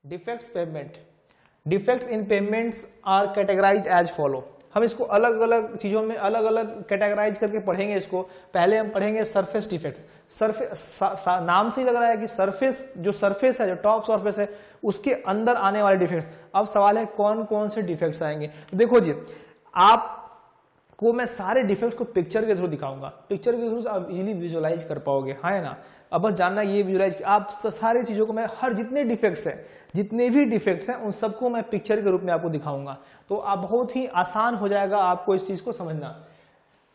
Defects payment, defects in payments are categorized as follow. हम इसको अलग अलग चीजों में अलग अलग कैटेगराइज करके पढ़ेंगे। इसको पहले हम पढ़ेंगे सरफेस डिफेक्ट्स। सरफेस नाम से ही लग रहा है कि सरफेस, जो सरफेस है, जो टॉप सरफेस है, उसके अंदर आने वाले डिफेक्ट्स। अब सवाल है कौन कौन से डिफेक्ट्स आएंगे। देखो जी, आपको मैं सारे डिफेक्ट्स को पिक्चर के थ्रू दिखाऊंगा। पिक्चर के थ्रू आप इजीली विजुअलाइज कर पाओगे, हाँ है ना। अब बस जानना ये विजुअलाइज, आप सारी चीजों को मैं हर जितने डिफेक्ट्स हैं, जितने भी डिफेक्ट्स हैं, उन सबको मैं पिक्चर के रूप में आपको दिखाऊंगा। तो आप बहुत ही आसान हो जाएगा आपको इस चीज को समझना।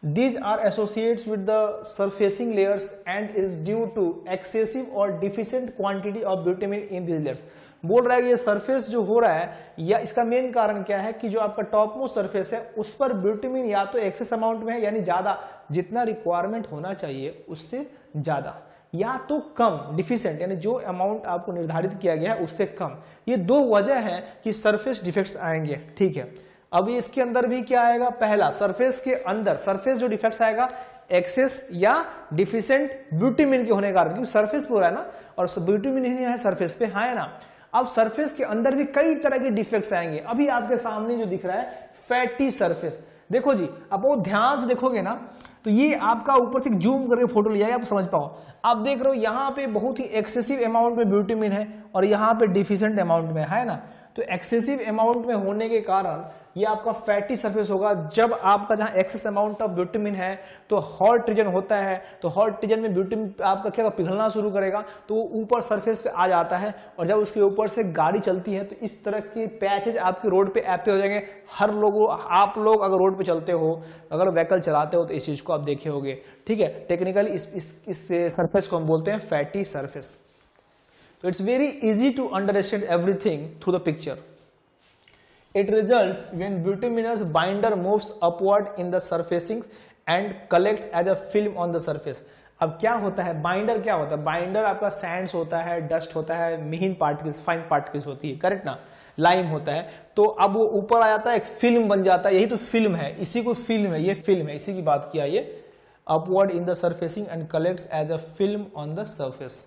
These are associates with the surfacing layers and is due to excessive or deficient quantity of bitumen in these layers। बोल रहा है कि ये सरफेस जो हो रहा है, या इसका मेन कारण क्या है कि जो आपका टॉप मोस्ट सरफेस है उस पर ब्यूटामिन या तो एक्सेस अमाउंट में है, यानी ज्यादा, जितना रिक्वायरमेंट होना चाहिए उससे ज्यादा, या तो कम, डिफिशिएंट, यानी जो अमाउंट आपको निर्धारित किया गया है उससे कम। ये दो वजह है कि सरफेस डिफेक्ट्स आएंगे, ठीक है। अब इसके अंदर भी क्या आएगा, पहला सरफेस के अंदर, सरफेस जो डिफेक्ट्स आएगा एक्सेस या डिफिशिएंट ब्यूटामिन के होने के कारण, क्योंकि सरफेस पे हो रहा है ना, और ब्यूटामिन ही नहीं है सरफेस पे, हाँ है ना। अब सरफेस के अंदर भी कई तरह के डिफेक्ट्स आएंगे। अभी आपके सामने जो दिख रहा है फैटी सरफेस, देखो जी, अब वो ध्यान से देखोगे ना तो ये आपका ऊपर से जूम करके फोटो लिया है, आप समझ पाओ। आप देख रहे हो यहाँ पे बहुत ही एक्सेसिव अमाउंट में ब्यूटामिन है और यहाँ पे डिफिशिएंट अमाउंट में है ना। तो एक्सेसिव अमाउंट में होने के कारण ये आपका फैटी सरफेस होगा। जब आपका जहां एक्सेस अमाउंट ऑफ ब्यूटामिन है तो हॉट रीजन होता है, तो हॉट रीजन में ब्यूटामिन आपका क्या पिघलना शुरू करेगा, तो वो ऊपर सरफेस पे आ जाता है, और जब उसके ऊपर से गाड़ी चलती है तो इस तरह के पैचेज आपके रोड पे ऐपे हो जाएंगे। हर लोगों, आप लोग अगर रोड पे चलते हो, अगर व्हीकल चलाते हो तो इस चीज को आप देखे होगे, ठीक है। टेक्निकली इस सरफेस को हम बोलते हैं fatty surface. So it's very easy to understand everything through the picture. It results when bituminous binder moves upward in the surfacing and collects as a film on the surface. अब क्या होता है, binder क्या होता है, binder आपका Sands होता है, डस्ट होता है, महीन पार्टिकल्स, फाइन पार्टिकल्स होती है, करेक्ट ना, लाइम होता है। तो अब वो ऊपर आ जाता है, एक फिल्म बन जाता है, यही तो फिल्म है, इसी को फिल्म है, ये फिल्म है, इसी की बात किया ये। Upward in the surfacing and collects as a film on the surface.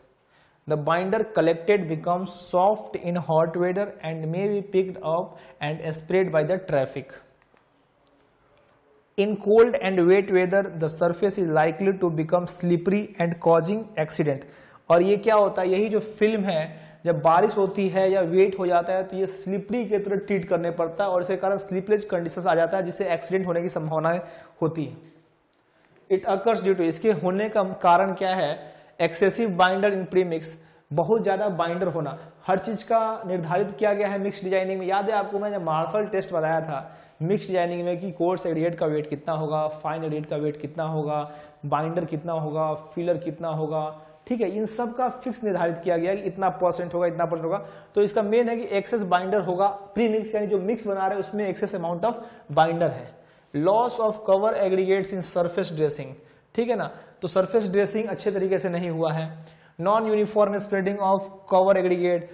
The binder collected becomes soft in hot weather and may be picked up and sprayed by the traffic. In cold and wet weather, the surface is likely to become slippery and causing accident. और ये क्या होता है, यही जो film है, जब बारिश होती है या वेट हो जाता है तो ये स्लिपरी के तरह ट्रीट करने पड़ता है, और इसके कारण स्लीपलेस कंडीशन आ जाता है, जिससे एक्सीडेंट होने की संभावना होती है। इट अकर्स ड्यू टू, इसके होने का कारण क्या है, एक्सेसिव बाइंडर इन प्रीमिक्स, बहुत ज्यादा बाइंडर होना। हर चीज का निर्धारित किया गया है मिक्स डिजाइनिंग में। याद है आपको, मैं जब मार्शल टेस्ट बताया था मिक्स डिजाइनिंग में कि कोर्स एग्रीगेट का वेट कितना होगा, फाइन एग्रीगेट का वेट कितना होगा, बाइंडर कितना होगा, फिलर कितना होगा, ठीक है। इन सब का फिक्स निर्धारित किया गया कि इतना परसेंट होगा, इतना परसेंट होगा। तो इसका मेन है कि एक्सेस बाइंडर होगा, प्री मिक्स यानी जो मिक्स बना रहे हैं उसमें एक्सेस अमाउंट ऑफ बाइंडर है। Loss of cover aggregates in surface dressing, ठीक है ना, तो सरफेस ड्रेसिंग अच्छे तरीके से नहीं हुआ है। Non uniform spreading of cover aggregate,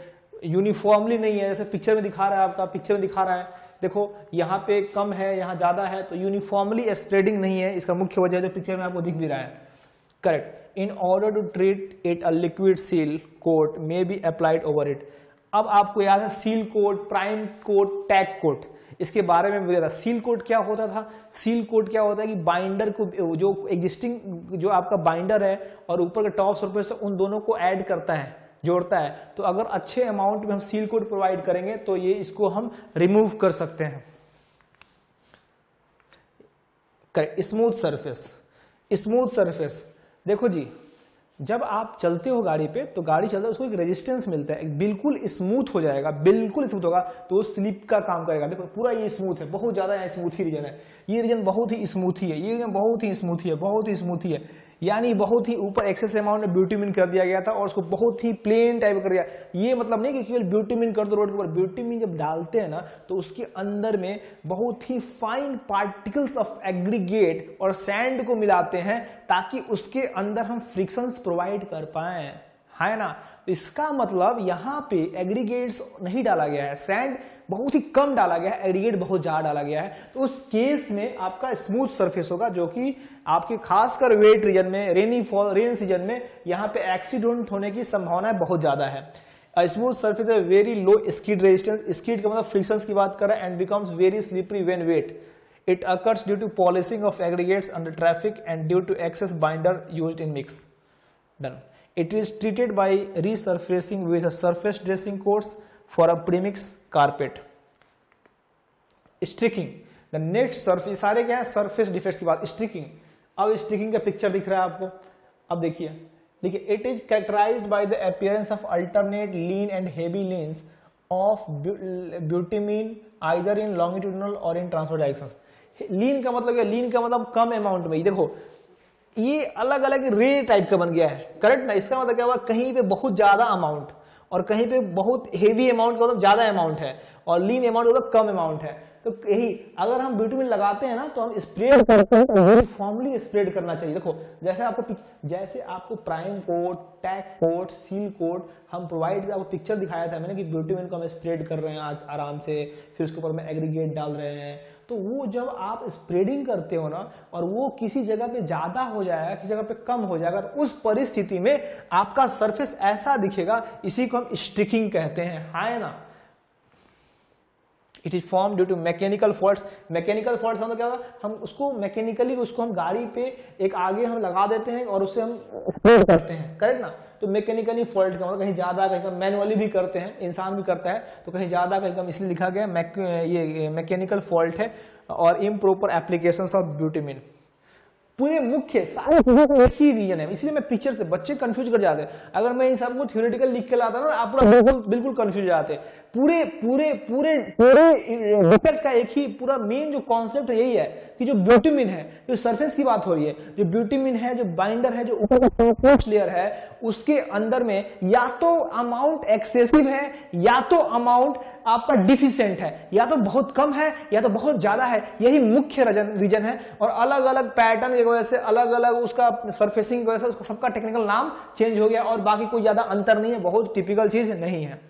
uniformly नहीं है, जैसे पिक्चर में दिखा रहा है, आपका पिक्चर में दिखा रहा है, देखो यहाँ पे कम है, यहाँ ज्यादा है, तो यूनिफॉर्मली स्प्रेडिंग नहीं है। इसका मुख्य वजह जो पिक्चर में आपको दिख भी रहा है, correct. In order to treat it a liquid seal coat may be applied over it. अब आपको याद है seal coat, prime coat, tag coat, इसके बारे में बताया था। सील कोट क्या होता था, सील कोट क्या होता है कि बाइंडर को, जो एग्जिस्टिंग जो आपका बाइंडर है और ऊपर का टॉप सरफेस है, उन दोनों को ऐड करता है, जोड़ता है। तो अगर अच्छे अमाउंट में हम सील कोट प्रोवाइड करेंगे तो ये इसको हम रिमूव कर सकते हैं। स्मूथ सरफेस, स्मूथ सरफेस, देखो जी, जब आप चलते हो गाड़ी पे तो गाड़ी चलता है, उसको एक रेजिस्टेंस मिलता है, बिल्कुल स्मूथ हो जाएगा, बिल्कुल स्मूथ होगा तो वो स्लिप का काम करेगा। देखो पूरा ये स्मूथ है, बहुत ज्यादा यहाँ स्मूथ ही रीजन है, ये रीजन बहुत ही स्मूथ ही है, ये रीजन बहुत ही स्मूथ ही है, बहुत ही स्मूथ ही है, यानी बहुत ही ऊपर एक्सेस अमाउंट में ब्यूटामिन कर दिया गया था और उसको बहुत ही प्लेन टाइप कर दिया। ये मतलब नहीं कि केवल ब्यूटामिन कर दो रोड के ऊपर, ब्यूटामिन जब डालते हैं ना तो उसके अंदर में बहुत ही फाइन पार्टिकल्स ऑफ एग्रीगेट और सैंड को मिलाते हैं ताकि उसके अंदर हम फ्रिक्शंस प्रोवाइड कर पाए, है ना। इसका मतलब यहाँ पे एग्रीगेट्स नहीं डाला गया है, सैंड बहुत ही कम डाला गया है, एग्रीगेट बहुत ज्यादा डाला गया है। तो उस केस में आपका स्मूथ सरफेस होगा, जो कि आपके खासकर वेट रीजन में, रेन सीजन में यहाँ पे एक्सीडेंट होने की संभावना बहुत ज्यादा है। A smooth surface है very low skid resistance, skid का मतलब frictions की बात कर रहा है, and becomes very slippery when wet. It occurs due to polishing of aggregates under traffic and due to excess binder used in mix. Done. It is treated by resurfacing with a surface dressing course for a premix carpet. Streaking. The next surface, सारे क्या है surface defects की बात. Streaking. अब streaking का picture दिख रहा है आपको. अब देखिए it is characterized by the appearance of alternate lean and heavy lanes of bitumen either in longitudinal or in transverse directions. लीन का मतलब क्या, लीन का मतलब कम अमाउंट में. देखो ये अलग अलग रे टाइप का बन गया है, करेक्ट ना. इसका मतलब क्या हुआ, कहीं पे बहुत ज्यादा अमाउंट और कहीं पे बहुत हेवी अमाउंट का मतलब ज्यादा अमाउंट है, और लीन अमाउंट का मतलब कम अमाउंट है. तो यही अगर हम बिटुमिन लगाते हैं ना तो हम स्प्रेड करते हैं तो यूनिफॉर्मली स्प्रेड करना चाहिए. देखो जैसे आपको prime coat, tag coat, seal coat हम प्रोवाइड, आपको पिक्चर दिखाया था मैंने कि बिटुमिन को हम स्प्रेड कर रहे हैं आज आराम से, फिर उसके ऊपर में एग्रीगेट डाल रहे हैं. तो वो जब आप स्प्रेडिंग करते हो ना और वो किसी जगह पे ज्यादा हो जाएगा, किसी जगह पे कम हो जाएगा, तो उस परिस्थिति में आपका सरफेस ऐसा दिखेगा. इसी को हम स्टिकिंग कहते हैं, है ना. It is form due to mechanical faults. Mechanical faults मतलब क्या होगा, हम उसको मैकेनिकली उसको हम गाड़ी पे एक आगे हम लगा देते हैं और उससे हम स्प्रेड करते हैं, करेक्ट ना. तो मैकेनिकली फॉल्ट का मतलब कहीं ज्यादा कहीं कम, मैनुअली भी करते हैं, इंसान भी करता है, तो कहीं ज्यादा कहीं कम इसलिए लिखा गया ये मैकेनिकल फॉल्ट है. और इम्प्रॉपर एप्लीकेशंस ऑफ बिटुमिन. पूरे मुख्य सारी चीजों का एक ही रीजन है, इसलिए मैं पिक्चर से बच्चे कंफ्यूज कर जाते हैं. अगर मैं इन सबको थ्योरेटिकल लिख के लाता ना, आप पूरा बिल्कुल कंफ्यूज हो जाते हैं. पूरे पूरे पूरे पूरे डिफेक्ट का एक ही पूरा मेन जो कॉन्सेप्ट यही है कि जो बिटुमिन है, जो सरफेस की बात हो रही है, जो बिटुमिन है, जो बाइंडर है, जो ऊपर का पोस्ट लेयर है, उसके अंदर में या तो अमाउंट एक्सेसिव है या तो अमाउंट आपका डिफिशिएंट है, या तो बहुत कम है या तो बहुत ज्यादा है. यही मुख्य रीजन है. और अलग अलग पैटर्न की वजह से, अलग अलग उसका सरफेसिंग की वजह से उसका सबका टेक्निकल नाम चेंज हो गया, और बाकी कोई ज्यादा अंतर नहीं है, बहुत टिपिकल चीज नहीं है.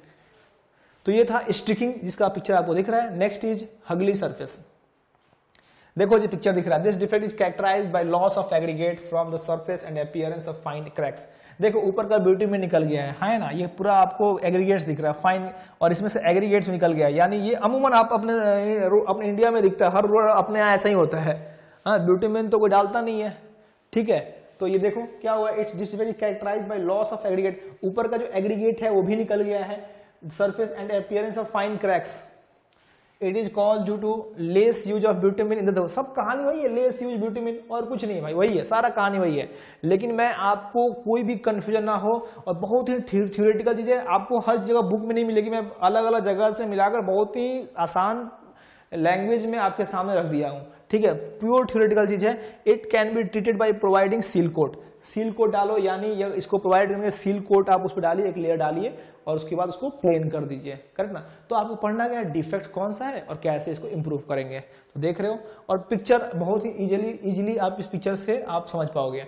तो ये था स्टिकिंग जिसका पिक्चर आपको दिख रहा है. Next is hungry surface. देखो जी पिक्चर दिख रहा है. This defect is characterized by loss of aggregate from the surface and appearance of fine cracks. देखो ऊपर का बिटुमिन निकल गया है ना, ये पूरा आपको एग्रीगेट्स दिख रहा है फाइन, और इसमें से एग्रीगेट्स निकल गया है. यानी ये अमूमन आप अपने इंडिया में दिखता है, हर रोड अपने यहाँ ऐसा ही होता है. हाँ, बिटुमिन तो कोई डालता नहीं है, ठीक है. तो ये देखो क्या हुआ, it's this defect characterized by loss of aggregate. ऊपर का जो एग्रीगेट है वो भी निकल गया है. Surface and appearance of fine cracks. It is cause due to less use of bitumen in the. सब कहानी वही है, लेस यूज ब्यूटामिन, और कुछ नहीं भाई, वही है, सारा कहानी वही है. लेकिन मैं आपको कोई भी कंफ्यूजन ना हो, और बहुत ही थ्योरेटिकल चीजें आपको हर जगह बुक में नहीं मिलेगी, मैं अलग अलग जगह से मिलाकर बहुत ही आसान लैंग्वेज में आपके सामने रख दिया हूं, ठीक है. प्योर थ्योरेटिकल चीज है. It can be treated by providing seal coat. Seal coat डालो, यानी इसको प्रोवाइड करेंगे, सील कोट आप उस पर डालिए, एक लेयर डालिए, और उसके बाद उसको प्लेन कर दीजिए, करेक्ट ना. तो आपको पढ़ना क्या है, डिफेक्ट कौन सा है और कैसे इसको इंप्रूव करेंगे. तो देख रहे हो, और पिक्चर बहुत ही इजीली आप इस पिक्चर से आप समझ पाओगे.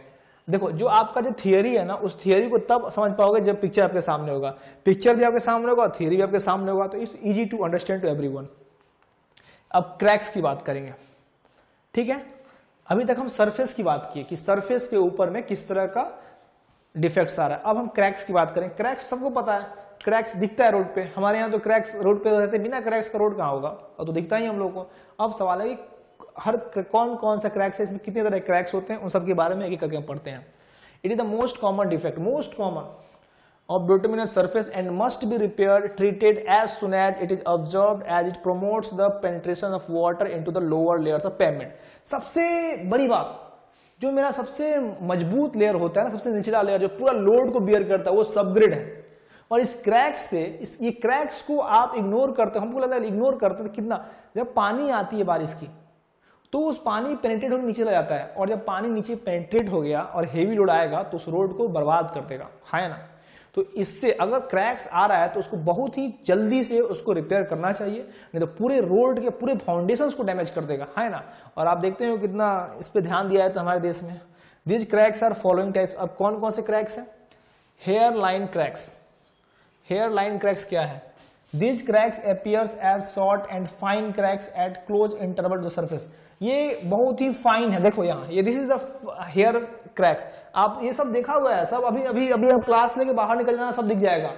देखो जो आपका जो थियरी है ना, उस थियरी को तब समझ पाओगे जब पिक्चर आपके सामने होगा. पिक्चर भी आपके सामने होगा, थियरी भी आपके सामने होगा, तो it's easy to understand to everyone. अब क्रैक्स की बात करेंगे, ठीक है. अभी तक हम सरफेस की बात की कि सरफेस के ऊपर में किस तरह का डिफेक्ट्स आ रहा है. अब हम क्रैक्स की बात करें. क्रैक्स सबको पता है, क्रैक्स दिखता है रोड पे. हमारे यहाँ तो क्रैक्स रोड पे रहते, बिना क्रैक्स का रोड कहाँ होगा, और तो दिखता ही हम लोगों को. अब सवाल है कि हर कौन कौन सा क्रैक्स है, इसमें कितने तरह के क्रैक्स होते हैं, उन सब के बारे में एक एक करके हम पढ़ते हैं. It is the most common defect, most common of bituminous surface and must be repaired, treated as soon as it is observed, as it promotes the penetration of water into the lower layers of pavement. सबसे बड़ी बात, जो मेरा सबसे मजबूत layer होता है ना, सबसे निचला लेयर जो पूरा लोड को बियर करता है, वो सबग्रिड है. और इस क्रैक्स से ये क्रैक्स को आप इग्नोर करते हो, हमको लगता है इग्नोर करते हैं. कितना, जब पानी आती है बारिश की, तो उस पानी पेनिट्रेट होकर नीचे चला जाता है, और जब पानी नीचे पेनिट्रेट हो गया और हेवी लोड आएगा तो उस रोड को बर्बाद कर देगा, है ना. तो इससे अगर क्रैक्स आ रहा है तो उसको बहुत ही जल्दी से उसको रिपेयर करना चाहिए, नहीं तो पूरे रोड के पूरे फाउंडेशंस को डैमेज कर देगा, है ना. और आप देखते हो कितना इस पे ध्यान दिया है तो हमारे देश में. This cracks are following types. अब कौन कौन से क्रैक्स हैं. Hair line cracks. Hair line cracks क्या है. This cracks appears as short and fine cracks at close interval to the surface. ये बहुत ही फाइन है, देखो यहाँ, ये this is the hair cracks. आप ये सब देखा हुआ है, सब अभी आप क्लास लेके बाहर निकल जाना, सब दिख जाएगा.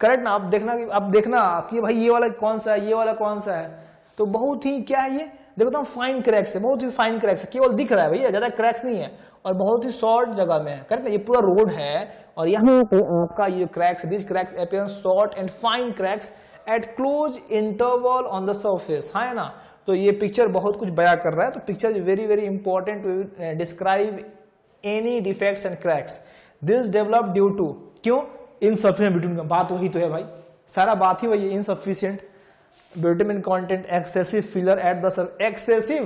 करेक्ट ना? अब देखना कि भाई ये वाला कौन सा है, ये वाला कौन सा है। तो बहुत ही क्या है ये, देखो तो फाइन क्रैक्स है, बहुत ही फाइन क्रैक्स है, केवल दिख रहा है भैया, ज्यादा क्रैक्स नहीं है और बहुत ही शॉर्ट जगह में है। करेक्ट ना? ये पूरा रोड है और यहाँ पे आपका ये cracks, this cracks appear short and fine cracks at close interval on the surface, है ना? तो ये पिक्चर बहुत कुछ बयां कर रहा है। तो picture is very very important to describe any defects and cracks. This develop due to, क्यों? इनसफिशिएंट बिटवीन का, बात वही तो है भाई, सारा बात ही वही है, insufficient vitamin content, excessive filler at the Surf. Excessive,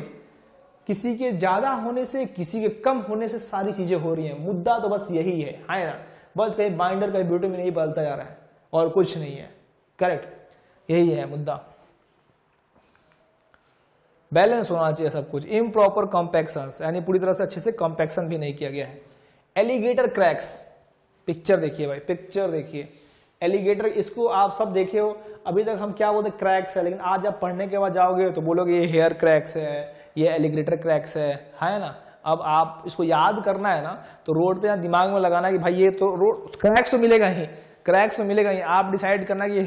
किसी के ज्यादा होने से, किसी के कम होने से सारी चीजें हो रही हैं। मुद्दा तो बस यही है ना? बस कहीं बाइंडर कहीं विटामिन यही बदलता जा रहा है और कुछ नहीं है। करेक्ट, यही है मुद्दा। बैलेंस होना चाहिए सब कुछ। इम्प्रॉपर कॉम्पैक्शन, यानी पूरी तरह से अच्छे से कॉम्पैक्शन भी नहीं किया गया है। एलिगेटर क्रैक्स, पिक्चर देखिए भाई, पिक्चर देखिए। एलिगेटर, इसको आप सब देखे हो। अभी तक हम क्या बोलते, क्रैक्स है, लेकिन आज आप पढ़ने के बाद जाओगे तो बोलोगे ये हेयर क्रैक्स है, ये एलिगेटर क्रैक्स है ना? अब आप इसको याद करना है ना, तो रोड पे दिमाग में लगाना कि भाई ये तो रोड क्रैक्स तो मिलेगा ही, क्रैक्स तो मिलेगा ही। आप डिसाइड करना कि ये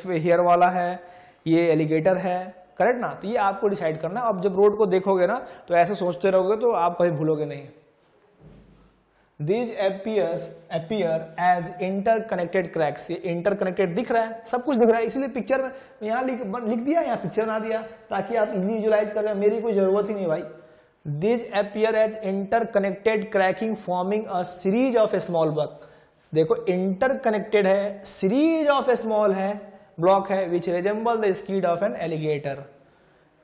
हेयर वाला है, ये एलिगेटर है। करेक्ट ना? तो ये आपको डिसाइड करना। अब जब रोड को देखोगे ना तो ऐसे सोचते रहोगे तो आप कभी भूलोगे नहीं। These appear as interconnected cracks। ये interconnected दिख रहा है, सब कुछ दिख रहा है, इसलिए पिक्चर में यहाँ लिख दिया, यहाँ पिक्चर ना दिया ताकि आप इजीली विजुअलाइज कर लें। मेरी कोई जरूरत ही नहीं भाई। These appear as interconnected cracking forming a series of small block। देखो इंटरकनेक्टेड है, सीरीज ऑफ स्मॉल है, ब्लॉक है, which resemble the skin of an alligator.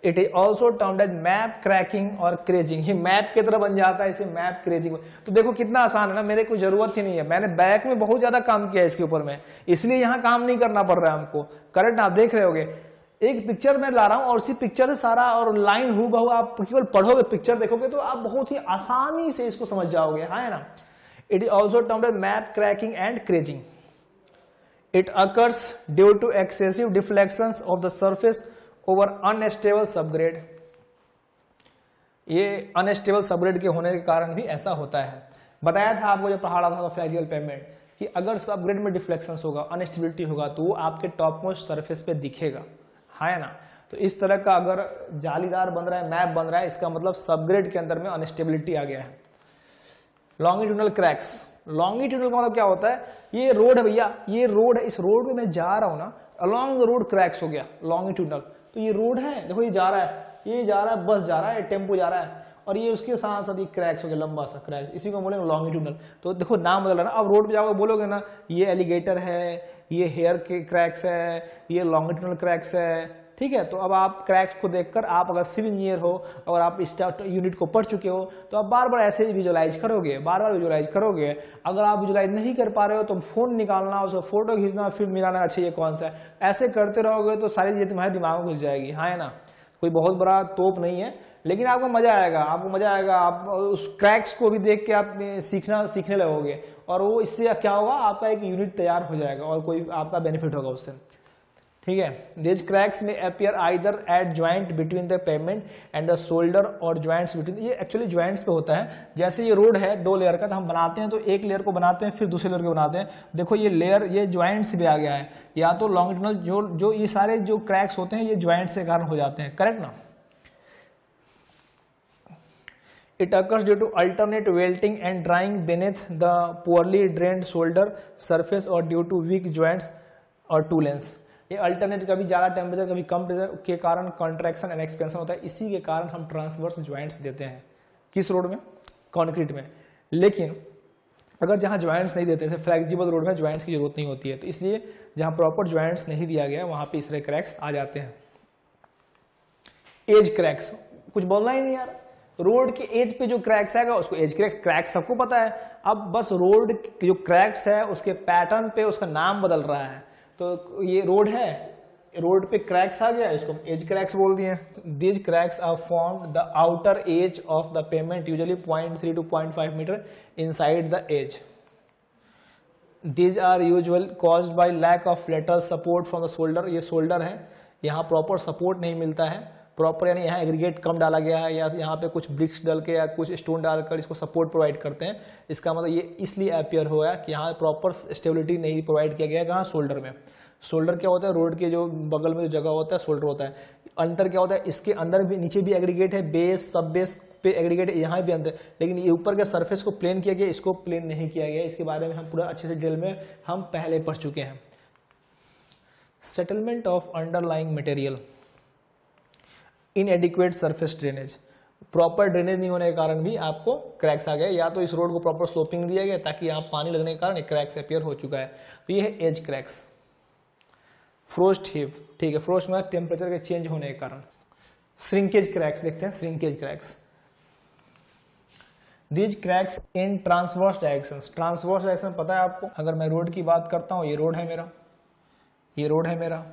It is also termed as map cracking और क्रेजिंग। ये map की तरह बन जाता है, इसलिए मैप क्रेजिंग। तो देखो कितना आसान है ना, मेरे कोई जरूरत ही नहीं है, मैंने बैक में बहुत ज्यादा काम किया है इसके ऊपर में, इसलिए यहाँ काम नहीं करना पड़ रहा है हमको। करेक्ट, आप देख रहे होगे एक पिक्चर में ला रहा हूं और उसी पिक्चर से सारा और लाइन हूबहू आप केवल पढ़ोगे, पिक्चर देखोगे तो आप बहुत ही आसानी से इसको समझ जाओगे, है ना? It is also termed as map cracking and crazing. It occurs due to excessive deflections of the surface over unstable subgrade। ये अनस्टेबल सबग्रेड के होने के कारण भी ऐसा होता है। बताया था आपको जब पढ़ा रहा था फ्लैक्सिबल पेमेंट कि अगर सबग्रेड में डिफ्लेक्शंस होगा, अनस्टेबिलिटी होगा, तो वो आपके टॉप मोस्ट सरफेस पे दिखेगा, है ना? तो इस तरह का अगर जालीदार बन रहा है, मैप बन रहा है, इसका मतलब सबग्रेड के अंदर में अनस्टेबिलिटी आ गया है। लॉन्गिट्यूडनल क्रैक्स, लॉन्गिट्यूडनल का मतलब क्या होता है? ये रोड है भैया, ये रोड है, इस रोड पे मैं जा रहा हूं ना, अलॉन्ग द रोड क्रैक्स हो गया, लॉन्गिट्यूडनल। तो ये रोड है, देखो ये जा रहा है, ये जा रहा है, बस जा रहा है, टेम्पो जा रहा है, और ये उसके साथ साथ ये क्रैक्स हो गया, लंबा सा क्रैक्स, इसी को बोलेंगे लॉन्गिट्यूडनल। तो देखो नाम बदल रहा है ना। अब रोड पे जाओगे बोलोगे ना ये एलिगेटर है, ये हेयर के क्रैक्स है, ये लॉन्गिट्यूडनल क्रैक्स है, ठीक है? तो अब आप क्रैक्स को देखकर, आप अगर सिविल इंजीनियर हो, अगर आप इस यूनिट को पढ़ चुके हो, तो आप बार बार ऐसे विजुअलाइज करोगे, बार बार विजुअलाइज करोगे। अगर आप विजुअलाइज नहीं कर पा रहे हो तो फोन निकालना, उसको फोटो खींचना, फिर मिलाना, अच्छा ये कौन सा है, ऐसे करते रहोगे तो सारी चीजें तुम्हारे दिमाग में घुस जाएगी, हाँ है ना? कोई बहुत बड़ा तोप नहीं है, लेकिन आपको मजा आएगा, आपको मजा आएगा। आप उस क्रैक्स को भी देख के आप सीखने लगोगे, और वो इससे क्या होगा, आपका एक यूनिट तैयार हो जाएगा और कोई आपका बेनिफिट होगा उससे, ठीक है? दिस क्रैक्स में appear either eight joint between the payment and the shoulder और ज्वाइंट्स बिटवीन। ये एक्चुअली ज्वाइंट्स पे होता है। जैसे ये रोड है 2 लेयर का, तो हम बनाते हैं तो एक लेयर को बनाते हैं, फिर दूसरे लेयर को बनाते हैं। देखो ये लेयर, ये ज्वाइंट्स भी आ गया है, या तो लॉन्गिट्यूडनल जो ये सारे जो क्रैक्स होते हैं ये ज्वाइंट्स के कारण हो जाते हैं, करेक्ट ना? It occurs due to alternate wilting and drying beneath the poorly drained shoulder surface or due to weak joints or toolings। ये अल्टरनेट, कभी ज़्यादा टेम्परेचर कभी कम टेम्परेचर के कारण कॉन्ट्रैक्शन एंड एक्सपेंशन होता है। इसी के कारण हम ट्रांसवर्स ज्वाइंट्स देते हैं। किस रोड में? कंक्रीट में। लेकिन अगर जहाँ ज्वाइंट्स नहीं देते, जैसे फ्लेक्सिबल रोड में ज्वाइंट्स की जरूरत नहीं होती है, तो इसलिए जहाँ प्रॉपर ज्वाइंट्स नहीं दिया गया वहाँ पे इस तरह क्रैक्स आ जाते हैं। एज क्रैक्स, कुछ बोलना ही नहीं यार। रोड के एज पे जो क्रैक्स आएगा उसको एज क्रैक्स सबको पता है। अब बस रोड जो क्रैक्स है उसके पैटर्न पे उसका नाम बदल रहा है। तो ये रोड है, रोड पे क्रैक्स आ गया, इसको एज क्रैक्स बोल दिए। These cracks are formed the outer edge of the payment, usually 0.3 to 0.5 meter inside the edge. These are usual caused by lack of lateral support from the shoulder. ये shoulder है, यहाँ proper support नहीं मिलता है, proper, यानी यहाँ aggregate कम डाला गया है या यहाँ पे कुछ ब्रिक्स डाल के या कुछ स्टोन डालकर इसको सपोर्ट प्रोवाइड करते हैं। इसका मतलब ये इसलिए अपीयर हुआ कि यहाँ प्रॉपर स्टेबिलिटी नहीं प्रोवाइड किया गया है। कहाँ? शोल्डर में। शोल्डर क्या होता है? रोड के जो बगल में जो जगह होता है शोल्डर होता है। अंतर क्या होता है? इसके अंदर भी, नीचे भी एग्रीगेट है, बेस सब बेस पे एग्रीगेट है, यहाँ भी अंदर, लेकिन ये ऊपर के सरफेस को प्लेन किया गया, इसको प्लेन नहीं किया गया। इसके बारे में हम पूरा अच्छे से डिटेल में हम पहले पढ़ चुके हैं। Settlement of underlying material, इनएडिक्वेट surface drainage, proper drainage नहीं होने के कारण भी आपको क्रैक्स आ गए, या तो इस रोड को प्रॉपर स्लोपिंग दिया गया ताकि यहाँ पानी लगने के कारण क्रैक्स अपीयर हो चुका है। तो ये है एज क्रैक्स। फ्रोस्ट हीव, ठीक है, फ्रोस्ट में टेम्परेचर के चेंज होने के कारण। श्रिंकेज क्रैक्स देखते हैं, shrinkage cracks. These cracks in transverse direction. Transverse direction पता है आपको? अगर मैं रोड की बात करता हूँ, ये रोड है मेरा, ये रोड है मेरा,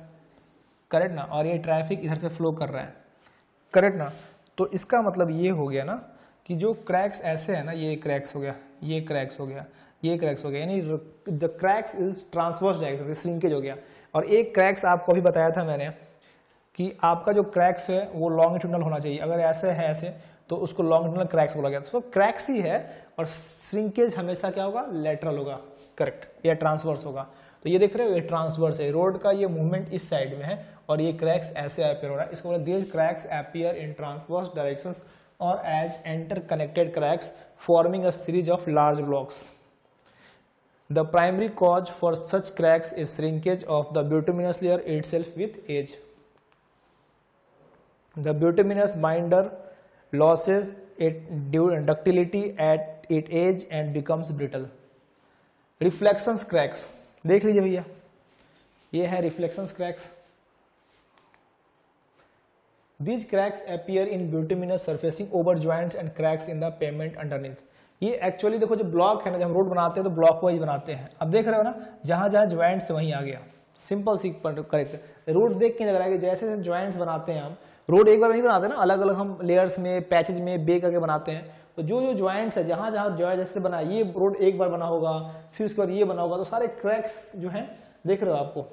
करेक्ट ना, और ये ट्रैफिक इधर से फ्लो कर रहा है, करेक्ट ना। तो इसका मतलब ये हो गया ना कि जो क्रैक्स ऐसे है ना, ये क्रैक्स हो गया, ये क्रैक्स हो गया, ये क्रैक्स हो गया, यानी the cracks is transverse direction, shrinkage हो गया। और एक क्रैक्स आपको अभी बताया था मैंने कि आपका जो क्रैक्स है वो लॉन्गिट्यूडनल होना चाहिए। अगर ऐसे है ऐसे तो उसको लॉन्गिट्यूडनल क्रैक्स बोला गया। तो क्रैक्स ही है और श्रिंकेज हमेशा क्या होगा? लेटरल होगा, करेक्ट, या ट्रांसवर्स होगा। तो ये देख रहे हो, ये ट्रांसवर्स है, रोड का ये मूवमेंट इस साइड में है और ये क्रैक्स ऐसे अपीयर हो रहा है। इसको बोला these cracks appear in transverse directions और as interconnected cracks forming a series of large blocks. The primary cause for such cracks is shrinkage of the bituminous layer itself with age. The bituminous binder loses its ductility at its age and becomes brittle. Reflections cracks, देख लीजिए भैया, ये है reflections cracks. These cracks appear in bituminous surfacing over joints and cracks in the pavement underneath. ये actually देखो, जो block है ना, जब हम रोड बनाते हैं तो ब्लॉक वाइज बनाते हैं। अब देख रहे हो ना, जहां जहां ज्वाइंट्स वहीं आ गया, सिंपल सी करेक्ट। रोड देख के लग रहा है कि जैसे जैसे ज्वाइंट्स बनाते हैं हम, रोड एक बार नहीं बनाते ना, अलग अलग हम लेयर्स में, पैचेज में बे करके बनाते हैं। तो जो जो ज्वाइंट्स है, जहां जहां ज्वाइंट जैसे बना, ये रोड एक बार बना होगा, फिर उसके बाद ये बना होगा, तो सारे क्रैक्स जो है देख रहे हो आपको।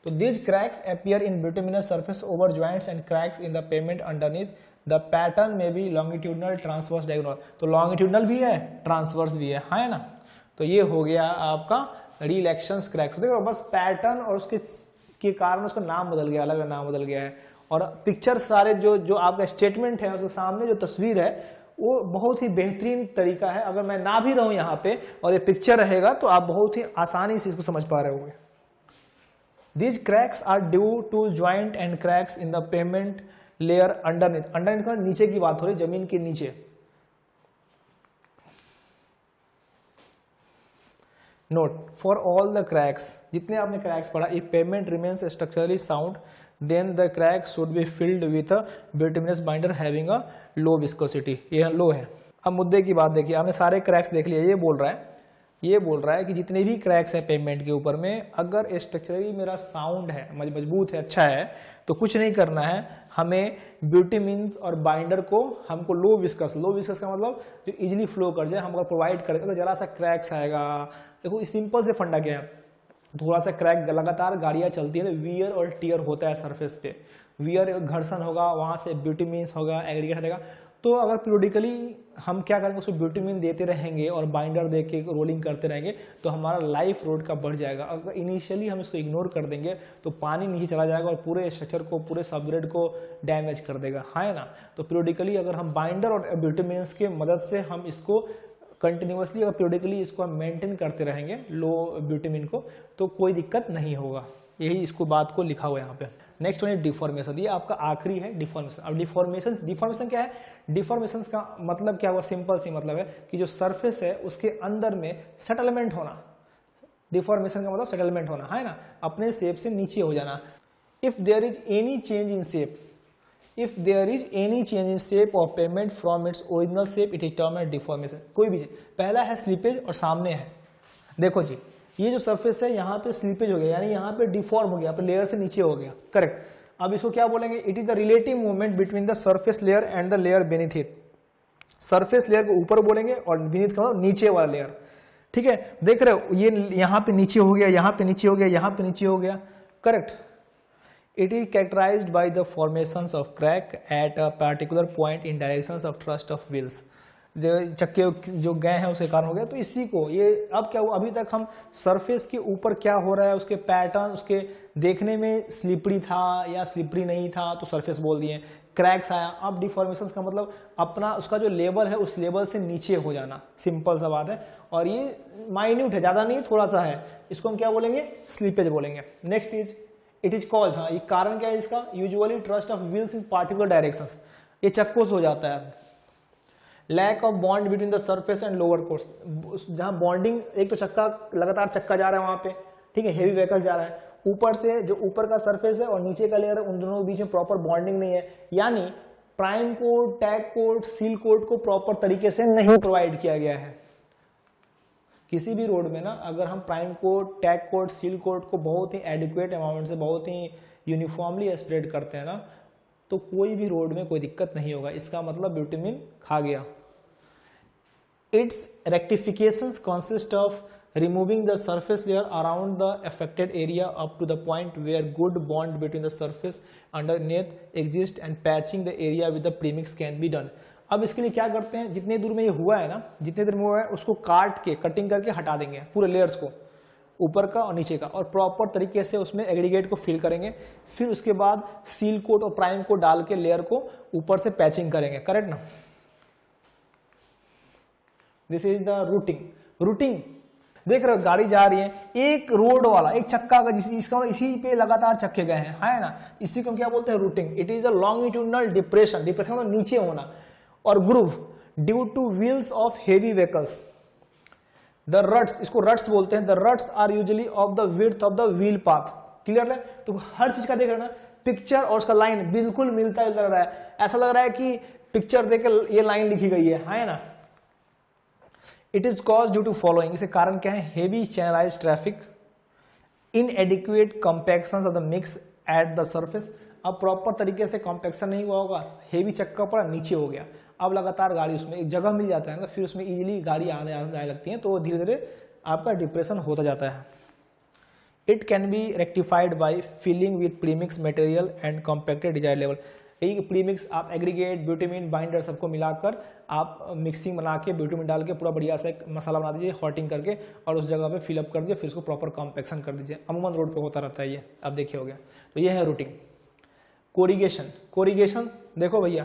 तो these cracks appear in bituminous surface over joints and cracks in the pavement underneath. The pattern may be longitudinal, transverse, diagonal. तो longitudinal भी है, transverse भी है ना। तो ये हो गया आपका रिलैक्शंस क्रैक्स। देखो बस पैटर्न और उसके के कारण उसका नाम बदल गया, अलग नाम बदल गया है। और पिक्चर सारे जो आपका स्टेटमेंट है, उसके सामने जो तस्वीर है वो बहुत ही बेहतरीन तरीका है। अगर मैं ना भी रहूं यहाँ पे और ये पिक्चर रहेगा तो आप बहुत ही आसानी से इसको समझ पा रहे होंगे। These cracks are due to joint and cracks in the pavement layer underneath. Underneath का नीचे की बात हो रही, जमीन के नीचे। Note for all the cracks, जितने आपने cracks पढ़ा, if pavement remains structurally sound, then the crack should be filled with a bituminous binder having a low viscosity. ये लो है। अब मुद्दे की बात देखिए, आपने सारे cracks देख लिए। ये बोल रहा है कि जितने भी क्रैक्स है पेमेंट के ऊपर में, अगर स्ट्रक्चरली मेरा साउंड है, मजबूत है, अच्छा है, तो कुछ नहीं करना है, हमें ब्यूटिमिन्स और बाइंडर को हमको लो विस्कस का मतलब जो इजीली फ्लो कर जाए, हमको प्रोवाइड कर। अगर जरा सा क्रैक्स आएगा, देखो सिंपल से फंडा क्या है, थोड़ा सा क्रैक, लगातार गाड़ियाँ चलती है, वियर और टियर होता है सरफेस पे, वियर घर्षण होगा, वहाँ से ब्यूटिमिन्स होगा, एग्रीगेट हटेगा। तो अगर पीरियडिकली हम क्या करेंगे, उसको ब्यूटिमिन देते रहेंगे और बाइंडर दे के रोलिंग करते रहेंगे, तो हमारा लाइफ रोड का बढ़ जाएगा। अगर इनिशियली हम इसको इग्नोर कर देंगे तो पानी नीचे चला जाएगा और पूरे स्ट्रक्चर को, पूरे सबग्रेड को डैमेज कर देगा, है ना। तो पीरियडिकली अगर हम बाइंडर और ब्यूटिमिन्स के मदद से हम इसको कंटिन्यूसली, अगर पीरियडिकली इसको हम मेंटेन करते रहेंगे लो ब्यूटिमिन को, तो कोई दिक्कत नहीं होगा। यही इसको बात को लिखा हुआ है यहाँ पे। नेक्स्ट वन है डिफॉर्मेशन, ये आपका आखिरी है डिफॉर्मेशन। अब डिफॉर्मेशन क्या है? डिफॉर्मेशन का मतलब क्या हुआ? सिंपल सी मतलब है कि जो सरफेस है उसके अंदर में सेटलमेंट होना। डिफॉर्मेशन का मतलब सेटलमेंट होना, है ना, अपने शेप से नीचे हो जाना। If there is any change in shape of payment from its original shape, it is termed as deformation. कोई भी, पहला है स्लीपेज और सामने है, देखो जी, ये जो सरफेस है यहाँ पे स्लीपेज हो गया, यानी यहाँ पे डिफॉर्म हो गया, पे लेयर से नीचे हो गया, करेक्ट। अब इसको क्या बोलेंगे? It is the relative movement between the surface layer and the layer beneath it. Surface layer को ऊपर बोलेंगे और बेनीथ का मतलब नीचे वाला लेयर, ठीक है। देख रहे हो, ये यहाँ पे नीचे हो गया, यहाँ पे नीचे हो गया, यहाँ पे नीचे हो गया, correct. It is characterized by the formations of crack at a particular point in directions of thrust of wheels. चक्के जो गए हैं उसके कारण हो गया। तो इसी को ये अब क्या हुआ, अभी तक हम सरफेस के ऊपर क्या हो रहा है उसके पैटर्न, उसके देखने में स्लिपरी था या स्लिपरी नहीं था तो सरफेस बोल दिए, क्रैक्स आया। अब डिफॉर्मेशंस का मतलब अपना उसका जो लेवल है उस लेवल से नीचे हो जाना, सिंपल सा बात है। और ये माइन्यूट है, ज्यादा नहीं थोड़ा सा है, इसको हम क्या बोलेंगे, स्लीपेज बोलेंगे। Next is it is called, हाँ ये कारण क्या है इसका, usually thrust of wheels in particular directions, ये चक्कों से हो जाता है। Lack of bond between the surface and lower course, जहां बॉन्डिंग, एक तो चक्का लगातार चक्का जा रहा है वहां पे, ठीक है, हेवी व्हीकल जा रहा है, ऊपर से जो ऊपर का सरफेस है और नीचे का लेयर है उन दोनों के बीच में प्रॉपर बॉन्डिंग नहीं है, यानी prime code, tag code, seal code को प्रॉपर तरीके से नहीं प्रोवाइड किया गया है। किसी भी रोड में ना अगर हम prime code, tag code, seal code को बहुत ही एडिक्वेट अमाउंट से, बहुत ही यूनिफॉर्मली स्प्रेड करते हैं ना, तो कोई भी रोड में कोई दिक्कत नहीं होगा। इसका मतलब ब्यूटामिन खा गया। Its rectifications consist of removing the surface layer around the affected area up to the point where good bond between the surface underneath exists and patching the area with the premix can be done। अब इसके लिए क्या करते हैं, जितने दूर में ये हुआ है ना, जितने दूर में हुआ है उसको काट के, कटिंग करके हटा देंगे पूरे लेयर्स को, ऊपर का और नीचे का, और प्रॉपर तरीके से उसमें एग्रीगेट को फिल करेंगे। फिर उसके बाद सील कोट और प्राइम कोट डाल के लेयर को ऊपर से पैचिंग करेंगे, करेक्ट ना। This is the routing. Routing देख रहे हो, गाड़ी जा रही है, एक रोड वाला एक चक्का का, इसका इसी पे लगातार चक्के गए हैं, है ना, इसी को हम क्या बोलते हैं, rutting. It is a longitudinal depression, depression मतलब नीचे होना, और groove due to wheels of heavy vehicles. The ruts, इसको रट्स बोलते हैं। The ruts are usually of the width of the wheel path. Clear है, तो हर चीज का देख रहे हो ना, पिक्चर और उसका लाइन बिल्कुल मिलता लग रहा है, ऐसा लग रहा है कि पिक्चर देख के ये लाइन लिखी गई है ना। It is cause due to following, इसके कारण क्या है, heavy channelize traffic, inadequate compaction of the mix at the surface. अब प्रॉपर तरीके से कॉम्पैक्शन नहीं हुआ होगा, हेवी चक्का पड़ा नीचे हो गया, अब लगातार गाड़ी उसमें एक जगह मिल जाता है ना, फिर उसमें इजीली गाड़ी आने लगती है, तो धीरे धीरे आपका डिप्रेशन होता जाता है। It can be rectified by filling with premix material and compacted desire level. यही प्रीमिक्स आप एग्रीगेट, ब्यूटामिन, बाइंडर सबको मिलाकर आप मिक्सिंग बना के, ब्यूटामिन डाल के पूरा बढ़िया से मसाला बना दीजिए, हॉटिंग करके, और उस जगह पे फिलअप कर दीजिए, फिर उसको प्रॉपर कॉम्पैक्शन कर दीजिए। अमूमन रोड पे होता रहता है ये, अब देखिए हो गया। तो ये है रूटिंग। कोरिगेशन, कोरिगेशन देखो भैया,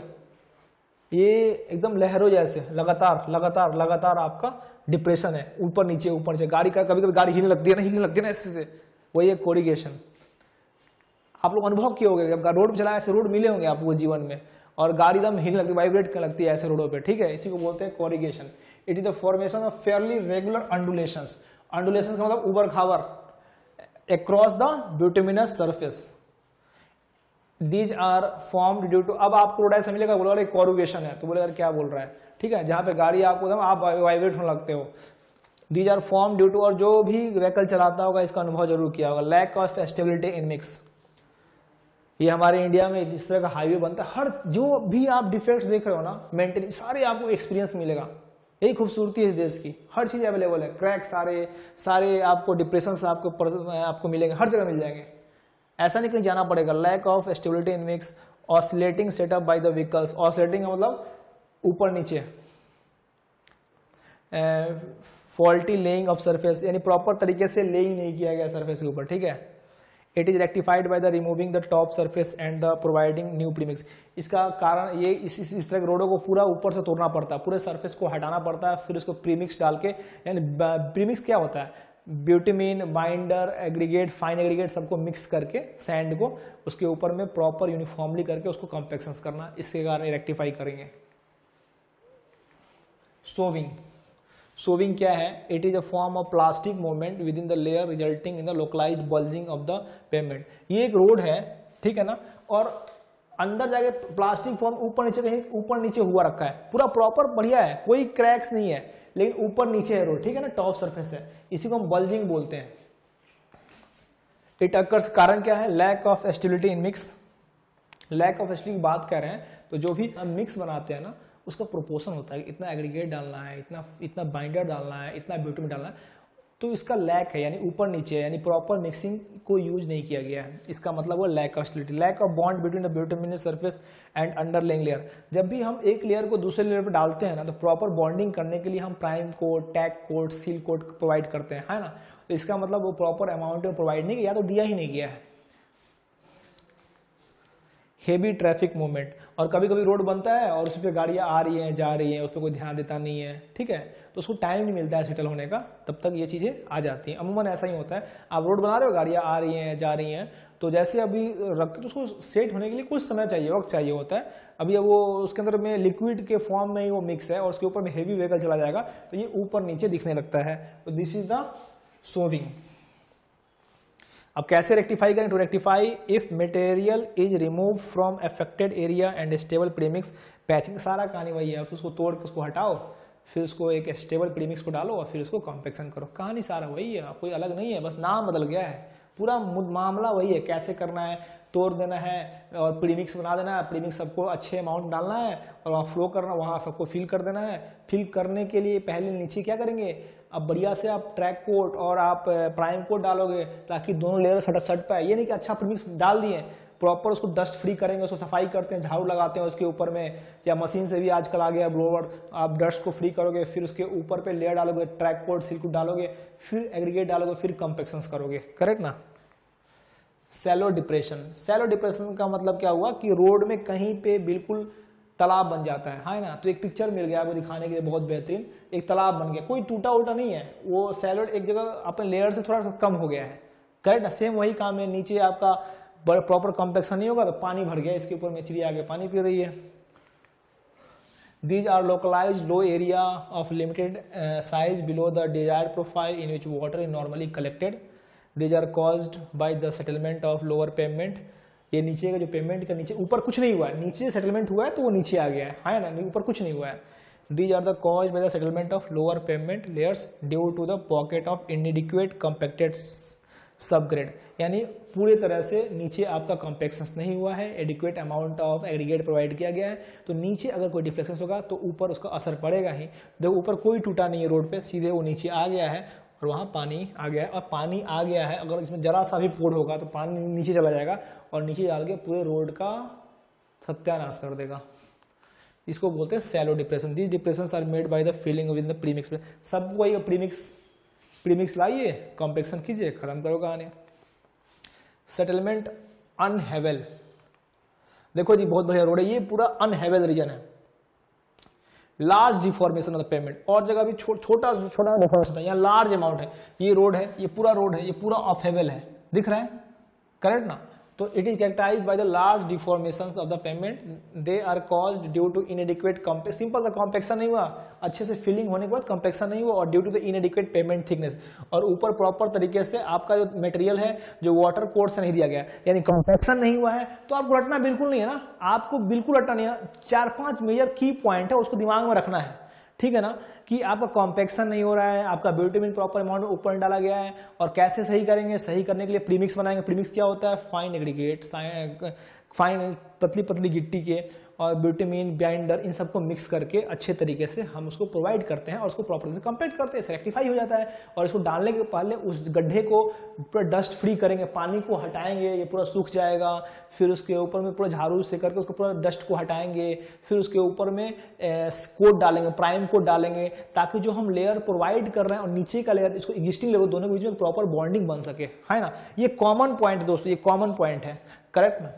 ये एकदम लहरों जैसे लगातार लगातार लगातार आपका डिप्रेशन है, ऊपर नीचे ऊपर नीचे, गाड़ी का कभी कभी गाड़ी हिलने लगती है ना, हिलने लगती है ना ऐसे से, वही है कोरिगेशन। आप लोग अनुभव किए होंगे, जब रोड पे चला ऐसे रोड मिले होंगे आपको जीवन में, और गाड़ी एकदम हिलने लगती है, वाइब्रेट करने लगती है ऐसे रोडों पे, ठीक है, इसी को बोलते हैं corrugation. It is the formation of fairly regular undulations. Undulation का मतलब उबड़ खाबड़ across the bituminous surface. These are formed due to, अब आपको रोड ऐसा मिलेगा, बोलेगा कोरिगेशन है, तो बोलेगा क्या बोल रहा है, ठीक है, जहां पे गाड़ी आपको एकदम आप वाइब्रेट होने लगते हो। These are form due to, और जो भी व्हीकल चलाता होगा इसका अनुभव जरूर किया होगा, lack of stability in mix. ये हमारे इंडिया में जिस तरह का हाईवे बनता है, हर जो भी आप डिफेक्ट्स देख रहे हो ना, मेंटेन सारे आपको एक्सपीरियंस मिलेगा। यही खूबसूरती है इस देश की, हर चीज अवेलेबल है, क्रैक सारे आपको डिप्रेशन से आपको मिलेंगे, हर जगह मिल जाएंगे, ऐसा नहीं कहीं जाना पड़ेगा। Lack of stability in mix, oscillating setup by the vehicles. Oscillating का मतलब ऊपर नीचे, फॉल्टी लेइंग ऑफ सरफेस, यानी प्रॉपर तरीके से लेइंग नहीं किया गया सरफेस के ऊपर, ठीक है। It is rectified by the removing the top surface and the providing new premix. इसका कारण ये इस तरह के रोडों को पूरा ऊपर से तोड़ना पड़ता है, पूरे सरफेस को हटाना पड़ता है, फिर उसको प्रीमिक्स डाल के, यानी प्रीमिक्स क्या होता है, ब्यूटामिन, बाइंडर, एग्रीगेट, फाइन एग्रीगेट सबको मिक्स करके सैंड को उसके ऊपर में प्रॉपर यूनिफॉर्मली करके उसको कॉम्पैक्शन करना, इसके कारण रेक्टिफाई करेंगे। सोविंग, सोविंग क्या है, it is a form of plastic movement with in the layer resulting in the localized bulging of the payment. ये एक रोड है, ठीक है ना, और अंदर जाके प्लास्टिक फॉर्म ऊपर नीचे, कहीं ऊपर नीचे हुआ रखा है, पूरा प्रॉपर बढ़िया है, कोई क्रैक्स नहीं है, लेकिन ऊपर नीचे है रोड, ठीक है ना, टॉप सरफेस है, इसी को हम बल्जिंग बोलते हैं। इट अकर्स, कारण क्या है, lack of stability in mix. Lack of stability की बात कर रहे हैं तो जो भी हम मिक्स बनाते हैं ना, उसका प्रोपोर्शन होता है, इतना एग्रीगेट डालना है, इतना बाइंडर डालना है, इतना ब्यूटामिन डालना है, तो इसका लैक है, यानी ऊपर नीचे, यानी प्रॉपर मिक्सिंग को यूज नहीं किया गया है। इसका मतलब वो lack of stability, lack of bond between the bituminous surface and underlying layer. जब भी हम एक लेयर को दूसरे लेयर पर डालते हैं ना, तो प्रॉपर बॉन्डिंग करने के लिए हम prime coat, tag coat, seal coat provide करते हैं, है ना। तो इसका मतलब वो प्रॉपर अमाउंट में प्रोवाइड नहीं किया, तो दिया ही नहीं गया है। हेवी ट्रैफिक मूवमेंट, और कभी कभी रोड बनता है और उस पर गाड़ियाँ आ रही हैं, जा रही हैं, उस पर कोई ध्यान देता नहीं है, ठीक है, तो उसको टाइम नहीं मिलता है सेटल होने का, तब तक ये चीज़ें आ जाती हैं। अमूमन ऐसा ही होता है, आप रोड बना रहे हो, गाड़ियाँ आ रही हैं, जा रही हैं, तो जैसे अभी रख तो उसको सेट होने के लिए कुछ समय चाहिए, वक्त चाहिए होता है। अभी वो उसके अंदर में लिक्विड के फॉर्म में ही वो मिक्स है और उसके ऊपर में हेवी व्हीकल चला जाएगा, तो ये ऊपर नीचे दिखने लगता है। तो दिस इज द सोविंग। अब कैसे रेक्टिफाई करें? To rectify if material is remove from affected area and stable premix patching, सारा कहानी वही है। फिर उसको तोड़ के उसको हटाओ, फिर उसको एक स्टेबल प्रीमिक्स को डालो और फिर उसको कॉम्पेक्शन करो। कहानी सारा वही है, कोई अलग नहीं है, बस नाम बदल गया है, पूरा मामला वही है। कैसे करना है, तोड़ देना है और प्रीमिक्स बना देना है, प्रीमिक्स सबको अच्छे अमाउंट डालना है और वहाँ फ्लो करना, वहाँ सबको फिल कर देना है। फिल करने के लिए पहले नीचे क्या करेंगे, अब बढ़िया से आप ट्रैक कोट और आप प्राइम कोट डालोगे ताकि दोनों लेयर सट पाए। ये नहीं कि अच्छा प्रीमिक्स डाल दिए, प्रॉपर उसको डस्ट फ्री करेंगे, उसको सफाई करते हैं, झाड़ू लगाते हैं उसके ऊपर में, या मशीन से भी आजकल आ गया ब्लोअर, आप डस्ट को फ्री करोगे, फिर उसके ऊपर पे लेयर डालोगे, ट्रैक कोट सिल्क डालोगे, फिर एग्रीगेट डालोगे, फिर कंपेक्शंस करोगे, करेक्ट ना। सैलो डिप्रेशन, सैलो डिप्रेशन का मतलब क्या हुआ कि रोड में कहीं पे बिल्कुल तालाब बन जाता है ना। तो एक पिक्चर मिल गया आपको दिखाने के लिए बहुत बेहतरीन, एक तालाब बन गया, कोई टूटा उल्टा नहीं है, वो सैलो एक जगह अपने लेयर से थोड़ा कम हो गया है, करेक्ट ना। सेम वही काम है, नीचे आपका प्रॉपर कॉम्पेक्शन नहीं होगा तो पानी भर गया, इसके ऊपर में चिड़िया आगे पानी पी रही है। These are localized low area of limited size below the desired profile in which water is normally collected. These are caused by the settlement of lower pavement. ये नीचे का जो पेमेंट का नीचे, ऊपर कुछ नहीं हुआ है, नीचे सेटलमेंट हुआ है तो वो नीचे आ गया है ना, ऊपर कुछ नहीं हुआ है। These are the caused by the settlement of lower pavement layers due to the pocket of inadequate compacted subgrade, यानी पूरी तरह से नीचे आपका कॉम्पेक्शन नहीं हुआ है, adequate amount of aggregate provide किया गया है, तो नीचे अगर कोई डिफ्लेक्शन होगा तो ऊपर उसका असर पड़ेगा ही। देखो ऊपर कोई टूटा नहीं है रोड पे, सीधे वो नीचे आ गया है और वहाँ पानी आ गया है, और पानी आ गया है अगर इसमें जरा सा भी पोड़ होगा तो पानी नीचे चला जाएगा और नीचे डाल के पूरे रोड का सत्यानाश कर देगा। इसको बोलते हैं shallow depression. These depressions are made by the filling with the premix. सब वही प्रीमिक्स लाइए, कॉम्पेक्शन कीजिए, खत्म करो कहानी। सेटलमेंट अनहेवेल, देखो जी बहुत बढ़िया रोड है, ये पूरा अनहेवेल रीजन है। Large deformation of the payment, और जगह भी छोटा डिफॉर्मेशन है, यहाँ लार्ज अमाउंट है। ये रोड है, ये पूरा रोड है, ये पूरा ऑफ हेवेल है, दिख रहा है, करेक्ट ना। तो it is characterized by the large deformations of the payment, they are caused due to inadequate compaction. Simple, compaction नहीं हुआ, अच्छे से फिलिंग होने के बाद कॉम्पेक्शन नहीं हुआ, और due to the inadequate payment thickness, और ऊपर प्रॉपर तरीके से आपका जो मटेरियल है जो वाटर कोर्ट से नहीं दिया गया, यानी कॉम्पेक्शन नहीं हुआ है, तो आपको रटना बिल्कुल नहीं है ना, आपको बिल्कुल रटना नहीं है। 4-5 मेजर की पॉइंट है, उसको दिमाग में रखना है, ठीक है ना, कि आपका कॉम्पेक्शन नहीं हो रहा है, आपका बिटुमिन प्रॉपर अमाउंट ऊपर डाला गया है, और कैसे सही करेंगे, सही करने के लिए प्रीमिक्स बनाएंगे। प्रीमिक्स क्या होता है, फाइन एग्रीगेट, फाइन पतली पतली गिट्टी के और बिटुमिन बाइंडर, इन सबको मिक्स करके अच्छे तरीके से हम उसको प्रोवाइड करते हैं और उसको प्रॉपर से कम्पैक्ट करते हैं, रेक्टिफाई हो जाता है। और इसको डालने के पहले उस गड्ढे को पूरा डस्ट फ्री करेंगे, पानी को हटाएंगे, ये पूरा सूख जाएगा, फिर उसके ऊपर में पूरा झाड़ू से करके उसको पूरा डस्ट को हटाएंगे, फिर उसके ऊपर में कोट डालेंगे, प्राइम कोट डालेंगे, ताकि जो हम लेयर प्रोवाइड कर रहे हैं और नीचे का लेयर, इसको एग्जिस्टिंग लेयर, दोनों के बीच में प्रॉपर बॉन्डिंग बन सके, है ना। ये कॉमन पॉइंट दोस्तों, ये कॉमन पॉइंट है, करेक्ट ना।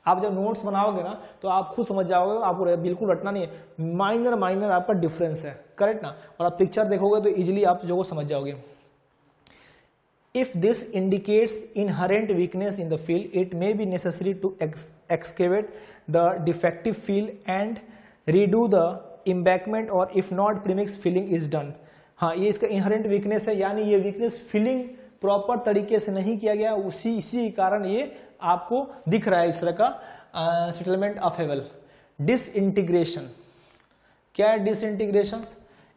आप जब नोट्स बनाओगे ना तो आप खुद समझ जाओगे, आपको बिल्कुल रटना नहीं है, माइनर आपका डिफरेंस है, करेक्ट ना। और आप पिक्चर देखोगे तो इजीली आप जो समझ जाओगे। If this indicates inherent weakness in the field, it may be necessary to excavate the defective field and redo the embankment, और if not premix filling is done. हाँ, ये इसका इनहेरेंट वीकनेस है, यानी ये वीकनेस फिलिंग प्रॉपर तरीके से नहीं किया गया, इसी कारण ये आपको दिख रहा है इस तरह का सेटलमेंट ऑफ हेवेल। डिसइंटीग्रेशन, क्या है disintegration?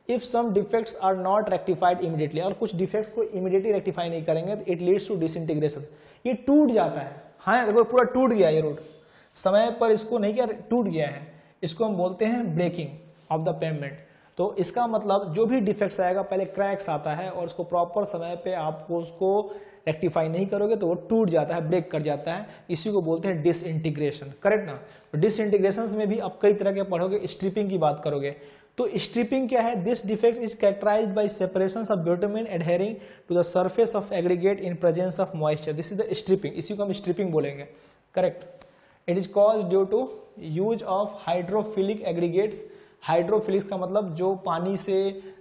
If some defects are not rectified immediately, और कुछ डिफेक्ट्स को इमीडिएटली रेक्टिफाई नहीं करेंगे तो इट लीड्स टू डिसइंटीग्रेशन, ये टूट जाता है। हाँ देखो पूरा टूट गया ये रोड, समय पर इसको नहीं किया, टूट गया है, इसको हम बोलते हैं ब्रेकिंग ऑफ द पेमेंट। तो इसका मतलब जो भी डिफेक्ट्स आएगा पहले क्रैक्स आता है और उसको प्रॉपर समय पे आपको उसको रेक्टिफाई नहीं करोगे तो वो टूट जाता है, ब्रेक कर जाता है। इसी को बोलते हैं डिसइंटीग्रेशन, करेक्ट ना। तो डिसइंटीग्रेशन में भी आप कई तरह के पढ़ोगे, स्ट्रिपिंग की बात करोगे। तो स्ट्रिपिंग क्या है? This defect is characterized by separation of bitumen adhering to the surface of aggregate in presence of moisture, this is the stripping, इसी को हम स्ट्रिपिंग बोलेंगे, correct. It is caused due to use of hydrophilic aggregates. Hydrophilics का मतलब जो पानी से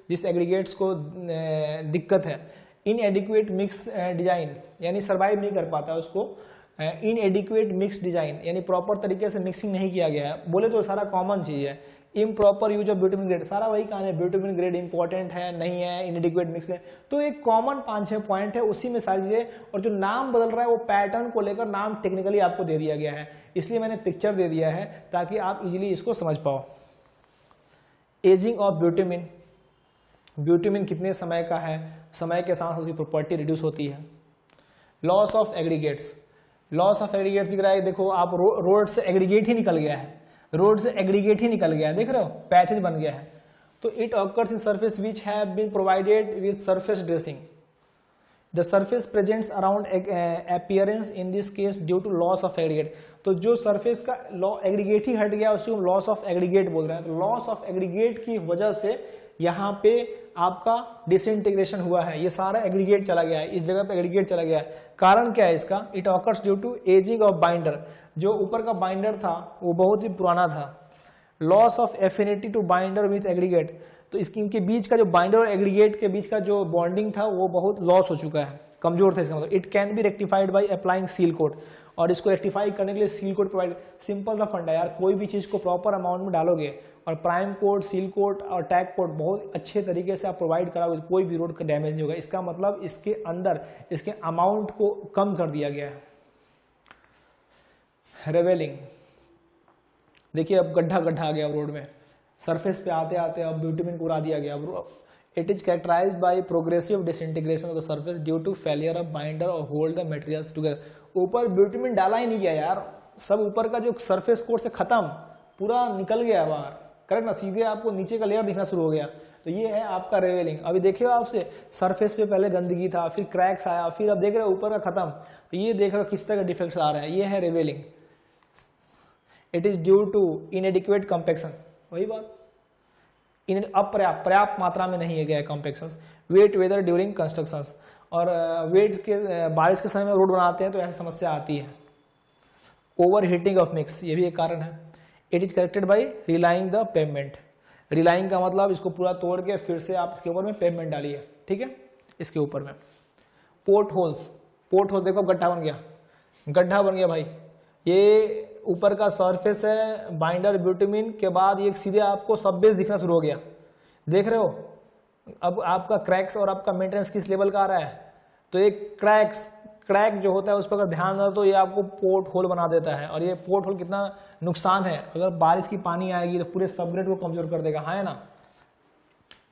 जिस एग्रीगेट्स को दिक्कत है। इनएडिक्वेट मिक्स डिजाइन, यानी सर्वाइव नहीं कर पाता उसको। इनएडिक्वेट मिक्स डिजाइन यानी प्रॉपर तरीके से मिक्सिंग नहीं किया गया है, बोले तो सारा कॉमन चीज है। इम्प्रॉपर यूज ऑफ ब्यूटामिन ग्रेड, सारा वही कहानी है, ब्यूटामिन ग्रेड इंपॉर्टेंट है नहीं है, इनएडिक्वेट मिक्स है। तो एक कॉमन 5-6 पॉइंट है, उसी में सारी चीजें, और जो नाम बदल रहा है वो पैटर्न को लेकर नाम टेक्निकली आपको दे दिया गया है, इसलिए मैंने पिक्चर दे दिया है ताकि आप इजीली इसको समझ पाओ। एजिंग ऑफ ब्यूटामिन, ब्यूटामिन कितने समय का है, समय के साथ उसकी प्रॉपर्टी रिड्यूस होती है। Loss of aggregates, loss of aggregates दिख रहा है, देखो आप रोड से एग्रीगेट ही निकल गया है, रोड से एग्रीगेट ही निकल गया है, देख रहे हो, पैचेज बन गया है। तो it occurs in surface which have been provided with surface dressing, the surface presents around appearance in this case due to loss of aggregate. तो जो सरफेस का एग्रीगेट ही हट गया उसको लॉस ऑफ एग्रीगेट बोल रहे हैं। तो लॉस ऑफ एग्रीगेट की वजह से यहाँ पे आपका डिसइंटीग्रेशन हुआ है, ये सारा एग्रीगेट चला गया है, इस जगह पे एग्रीगेट चला गया है। कारण क्या है इसका? It occurs due to aging of binder, जो ऊपर का बाइंडर था वो बहुत ही पुराना था। Loss of affinity to binder with aggregate, तो इनके बीच का जो बाइंडर और एग्रीगेट के बीच का जो बॉन्डिंग था वो बहुत लॉस हो चुका है, कमजोर था इसका मतलब। It can be rectified by applying seal coat, और इसको रेक्टिफाई करने के लिए सील कोट प्रोवाइड। सिंपल सा फंडा यार, कोई भी चीज को प्रॉपर अमाउंट में डालोगे और प्राइम कोट, सील कोट और टैग कोट बहुत अच्छे तरीके से आप प्रोवाइड कराओगे, कोई भी रोड का डैमेज नहीं होगा। इसका मतलब इसके अंदर इसके अमाउंट को कम कर दिया गया है। रेवेलिंग, देखिए अब गड्ढा गड्ढा आ गया रोड में, सरफेस पे आते आते अब ब्यूटामिन को उड़ा दिया गया। It is characterized by progressive disintegration of the surface due to failure of binder और होल्ड द मटेरियल्स टुगेदर। ऊपर ब्यूटामिन डाला ही नहीं गया यार, सब ऊपर का जो सरफेस कोट से खत्म, पूरा निकल गया बाहर, करेक्ट ना, सीधे आपको नीचे का लेयर दिखना शुरू हो गया। तो ये है आपका रेवेलिंग। अभी देखिए आपसे सरफेस पे पहले गंदगी था, फिर क्रैक्स आया, फिर अब देख रहे हो ऊपर का खत्म। तो ये देख रहे हो किस तरह के डिफेक्ट्स आ रहे हैं, ये है ravelling. It is due to inadequate compaction, वही बात, पर्याप्त मात्रा में नहीं है गया compaction. Wet weather during constructions, और वेट के बारिश के समय में रोड बनाते हैं तो ऐसी समस्या आती है। ओवर हीटिंग ऑफ मिक्स, ये भी एक कारण है। It is corrected bye relying the pavement, relying का मतलब इसको पूरा तोड़ के फिर से आप इसके ऊपर में पेवमेंट डालिए, ठीक है, इसके ऊपर में। पोर्ट होल्स, पोर्ट होल देखो गड्ढा बन गया, गड्ढा बन गया भाई। ये ऊपर का सरफेस है बाइंडर ब्यूटामिन के बाद ये सीधे आपको सब बेस दिखना शुरू हो गया, देख रहे हो। अब आपका क्रैक्स और आपका मेंटेनेंस किस लेवल का आ रहा है? तो एक क्रैक जो होता है उस पर अगर ध्यान दो तो ये आपको पोर्ट होल बना देता है। और ये पोर्ट होल कितना नुकसान है, अगर बारिश की पानी आएगी तो पूरे सबग्रेड को कमजोर कर देगा, है ना।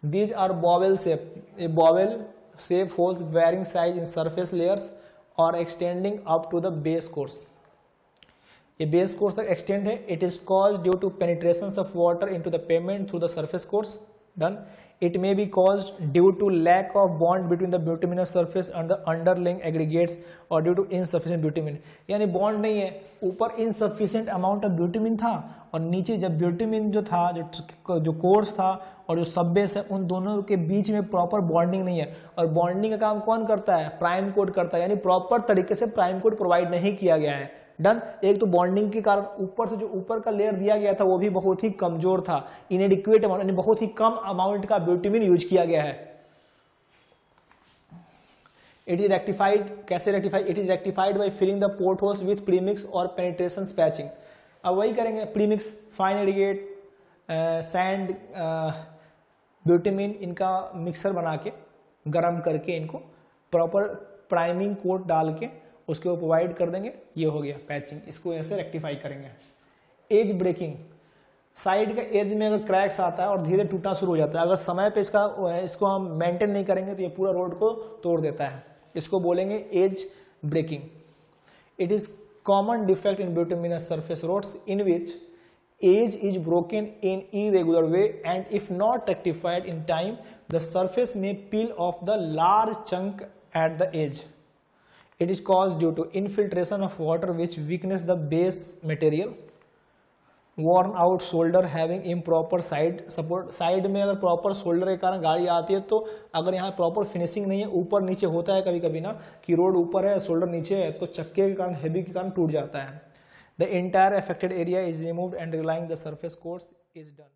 दीज आर बॉवेल शेप, ये bowl shape holes varying size in surface layers और extending up to the base course, ये बेस कोर्स तक एक्सटेंड है। It is cause due to penetration of water into the pavement through the surface course, done. It may be caused due to lack of bond between the bituminous surface and the underlying aggregates or due to insufficient bitumen, यानी bond नहीं है, ऊपर insufficient amount of bitumen था और नीचे जब bitumen जो था, जो कोर्स था और जो सब बेस है, उन दोनों के बीच में प्रॉपर बॉन्डिंग नहीं है। और बॉन्डिंग का काम कौन करता है? प्राइम कोट करता है, यानी प्रॉपर तरीके से प्राइम कोट प्रोवाइड नहीं किया गया है, डन। एक तो बॉन्डिंग के कारण ऊपर से जो ऊपर का लेयर दिया गया था वो भी बहुत ही कमजोर था, इनएडिक्वेट अमाउंट, यानी बहुत ही कम अमाउंट का ब्यूटामिन यूज किया गया है। इट इज रेक्टिफाइड, कैसे rectified? It is rectified by filling the pot holes with premix और पेनिट्रेशन पैचिंग। अब वही करेंगे, premix, fine aggregate, sand, bitumen, इनका मिक्सर बना के गर्म करके इनको प्रॉपर प्राइमिंग कोट डाल के उसके ऊपर प्रोवाइड कर देंगे, ये हो गया पैचिंग, इसको ऐसे रेक्टिफाई करेंगे। एज ब्रेकिंग, साइड का एज में अगर क्रैक्स आता है और धीरे टूटना शुरू हो जाता है, अगर समय पे इसको हम मेंटेन नहीं करेंगे तो ये पूरा रोड को तोड़ देता है, इसको बोलेंगे edge breaking. It is common defect in bituminous surface roads in which edge is broken in irregular way and if not rectified in time, the surface may peel off the large chunk at the edge. It is caused due to infiltration of water which weakens the base material. worn out shoulder having improper side support. Side में अगर proper shoulder के कारण गाड़ी आती है तो अगर यहाँ प्रॉपर फिनिशिंग नहीं है, ऊपर नीचे होता है कभी कभी ना कि रोड ऊपर है शोल्डर नीचे है, तो चक्के के कारण हैवी के कारण टूट जाता है. The entire affected area is removed and relaying the surface course is done.